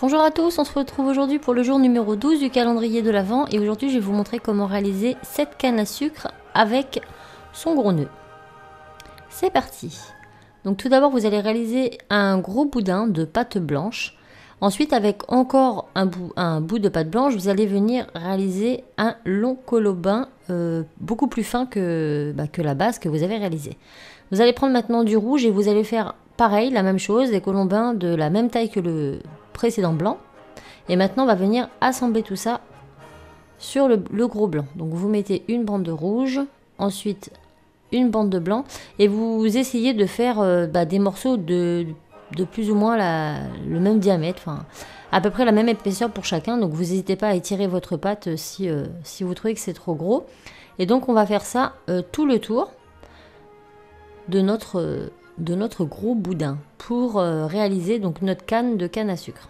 Bonjour à tous, on se retrouve aujourd'hui pour le jour numéro 12 du calendrier de l'Avent et aujourd'hui je vais vous montrer comment réaliser cette canne à sucre avec son gros nœud. C'est parti. Donc tout d'abord vous allez réaliser un gros boudin de pâte blanche. Ensuite avec encore un bout de pâte blanche, vous allez venir réaliser un long colobin beaucoup plus fin que la base que vous avez réalisée. Vous allez prendre maintenant du rouge et vous allez faire pareil, la même chose, des colombins de la même taille que le précédent blanc. Et maintenant on va venir assembler tout ça sur le gros blanc. Donc vous mettez une bande de rouge, ensuite une bande de blanc et vous essayez de faire des morceaux de plus ou moins le même diamètre, enfin à peu près la même épaisseur pour chacun. Donc vous n'hésitez pas à étirer votre pâte si vous trouvez que c'est trop gros. Et donc on va faire ça tout le tour de notre gros boudin pour réaliser donc notre canne à sucre.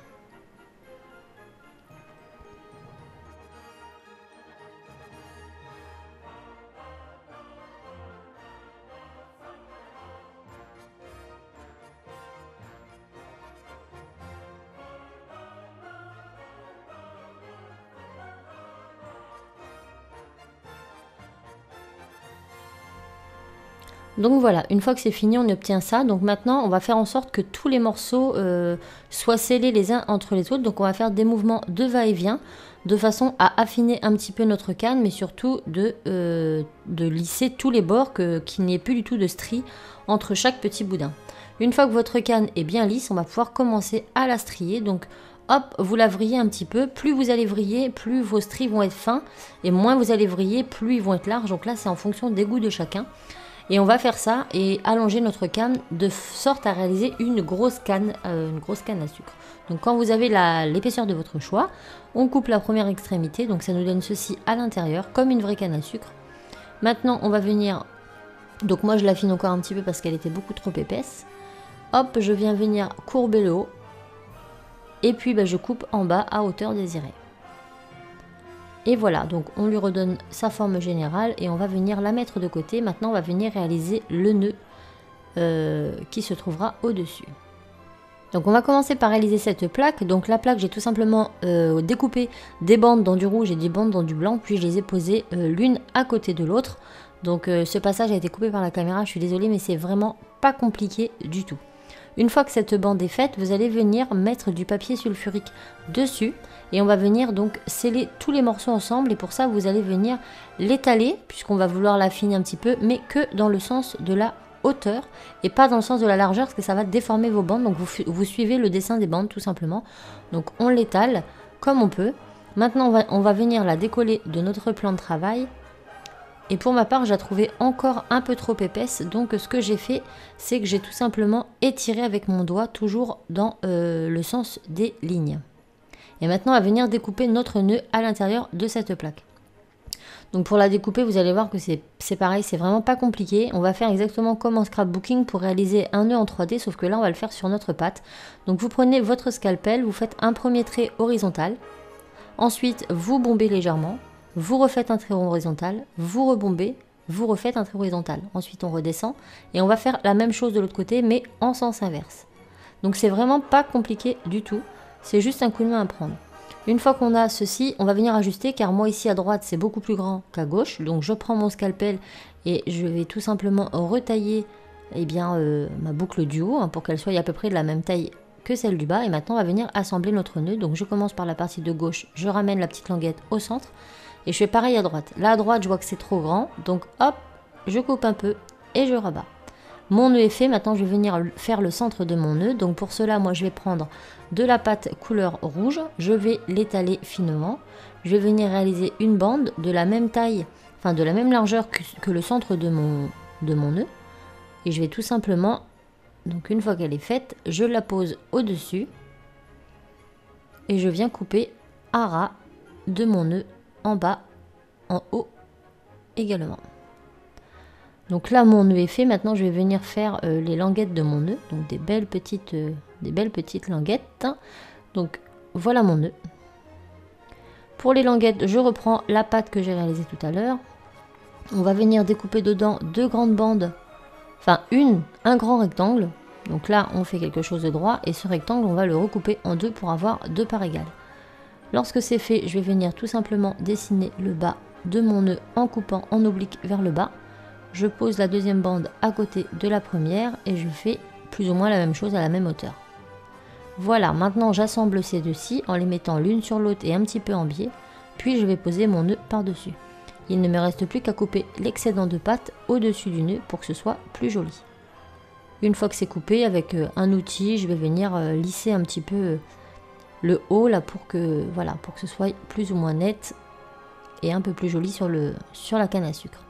Donc voilà, une fois que c'est fini, on obtient ça. Donc maintenant, on va faire en sorte que tous les morceaux soient scellés les uns entre les autres. Donc on va faire des mouvements de va-et-vient de façon à affiner un petit peu notre canne, mais surtout de lisser tous les bords, qu'il n'y ait plus du tout de stries entre chaque petit boudin. Une fois que votre canne est bien lisse, on va pouvoir commencer à la strier. Donc hop, vous la vrillez un petit peu. Plus vous allez vriller, plus vos stries vont être fins. Et moins vous allez vriller, plus ils vont être larges. Donc là, c'est en fonction des goûts de chacun. Et on va faire ça et allonger notre canne de sorte à réaliser une grosse canne à sucre. Donc quand vous avez l'épaisseur de votre choix, on coupe la première extrémité. Donc ça nous donne ceci à l'intérieur, comme une vraie canne à sucre. Maintenant, on va venir... Donc moi, je l'affine encore un petit peu parce qu'elle était beaucoup trop épaisse. Hop, je viens venir courber le haut. Et puis, je coupe en bas à hauteur désirée. Et voilà, donc on lui redonne sa forme générale et on va venir la mettre de côté. Maintenant, on va venir réaliser le nœud qui se trouvera au-dessus. Donc on va commencer par réaliser cette plaque. Donc la plaque, j'ai tout simplement découpé des bandes dans du rouge et des bandes dans du blanc, puis je les ai posées l'une à côté de l'autre. Donc ce passage a été coupé par la caméra, je suis désolée, mais c'est vraiment pas compliqué du tout. Une fois que cette bande est faite, vous allez venir mettre du papier sulfurique dessus et on va venir donc sceller tous les morceaux ensemble et pour ça vous allez venir l'étaler puisqu'on va vouloir l'affiner un petit peu mais que dans le sens de la hauteur et pas dans le sens de la largeur parce que ça va déformer vos bandes. Donc vous suivez le dessin des bandes tout simplement. Donc on l'étale comme on peut. Maintenant on va venir la décoller de notre plan de travail. Et pour ma part, je la trouvais encore un peu trop épaisse. Donc ce que j'ai fait, c'est que j'ai tout simplement étiré avec mon doigt, toujours dans le sens des lignes. Et maintenant, on va venir découper notre nœud à l'intérieur de cette plaque. Donc pour la découper, vous allez voir que c'est pareil, c'est vraiment pas compliqué. On va faire exactement comme en scrapbooking pour réaliser un nœud en 3D, sauf que là, on va le faire sur notre pâte. Donc vous prenez votre scalpel, vous faites un premier trait horizontal. Ensuite, vous bombez légèrement. Vous refaites un trait horizontal, vous rebombez, vous refaites un trait horizontal. Ensuite, on redescend et on va faire la même chose de l'autre côté, mais en sens inverse. Donc, c'est vraiment pas compliqué du tout. C'est juste un coup de main à prendre. Une fois qu'on a ceci, on va venir ajuster car moi ici à droite, c'est beaucoup plus grand qu'à gauche. Donc, je prends mon scalpel et je vais tout simplement retailler ma boucle du haut pour qu'elle soit à peu près de la même taille que celle du bas. Et maintenant, on va venir assembler notre nœud. Donc, je commence par la partie de gauche, je ramène la petite languette au centre. Et je fais pareil à droite. Là à droite, je vois que c'est trop grand. Donc hop, je coupe un peu et je rabats. Mon nœud est fait. Maintenant, je vais venir faire le centre de mon nœud. Donc pour cela, moi, je vais prendre de la pâte couleur rouge. Je vais l'étaler finement. Je vais venir réaliser une bande de la même taille, enfin de la même largeur que le centre de mon nœud. Et je vais tout simplement, donc une fois qu'elle est faite, je la pose au-dessus. Et je viens couper à ras de mon nœud. En bas, en haut également. Donc là mon nœud est fait. Maintenant je vais venir faire les languettes de mon nœud. Donc des belles petites languettes. Donc voilà mon nœud. Pour les languettes, je reprends la pâte que j'ai réalisée tout à l'heure. On va venir découper dedans deux grandes bandes. Enfin un grand rectangle. Donc là, on fait quelque chose de droit et ce rectangle, on va le recouper en deux pour avoir deux parts égales. Lorsque c'est fait, je vais venir tout simplement dessiner le bas de mon nœud en coupant en oblique vers le bas. Je pose la deuxième bande à côté de la première et je fais plus ou moins la même chose à la même hauteur. Voilà, maintenant j'assemble ces deux-ci en les mettant l'une sur l'autre et un petit peu en biais, puis je vais poser mon nœud par-dessus. Il ne me reste plus qu'à couper l'excédent de pâte au-dessus du nœud pour que ce soit plus joli. Une fois que c'est coupé, avec un outil, je vais venir lisser un petit peu le haut là pour que ce soit plus ou moins net et un peu plus joli sur la canne à sucre.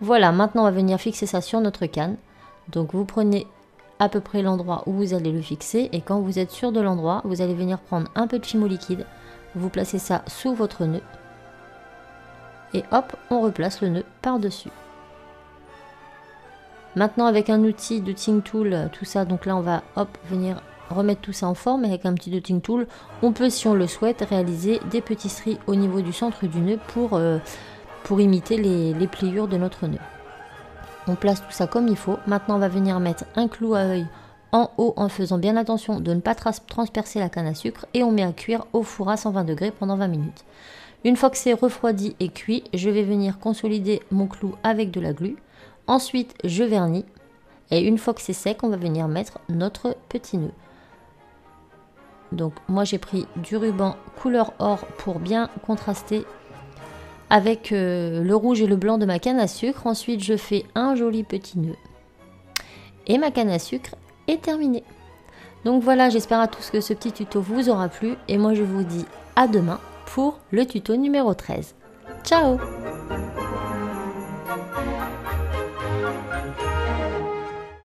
Voilà, maintenant on va venir fixer ça sur notre canne. Donc vous prenez à peu près l'endroit où vous allez le fixer et quand vous êtes sûr de l'endroit, vous allez venir prendre un peu de Fimo liquide, vous placez ça sous votre nœud et hop, on replace le nœud par-dessus. Maintenant avec un outil de Dotting Tool, tout ça, donc là on va venir remettre tout ça en forme. Avec un petit Dotting Tool, on peut, si on le souhaite, réaliser des petits stries au niveau du centre du nœud pour imiter les pliures de notre nœud. On place tout ça comme il faut. Maintenant on va venir mettre un clou à œil en haut en faisant bien attention de ne pas transpercer la canne à sucre et on met à cuire au four à 120 degrés pendant 20 minutes. Une fois que c'est refroidi et cuit, je vais venir consolider mon clou avec de la glu. Ensuite, je vernis et une fois que c'est sec, on va venir mettre notre petit nœud. Donc moi j'ai pris du ruban couleur or pour bien contraster avec le rouge et le blanc de ma canne à sucre. Ensuite, je fais un joli petit nœud et ma canne à sucre est terminée. Donc voilà, j'espère à tous que ce petit tuto vous aura plu et moi je vous dis à demain pour le tuto numéro 13. Ciao!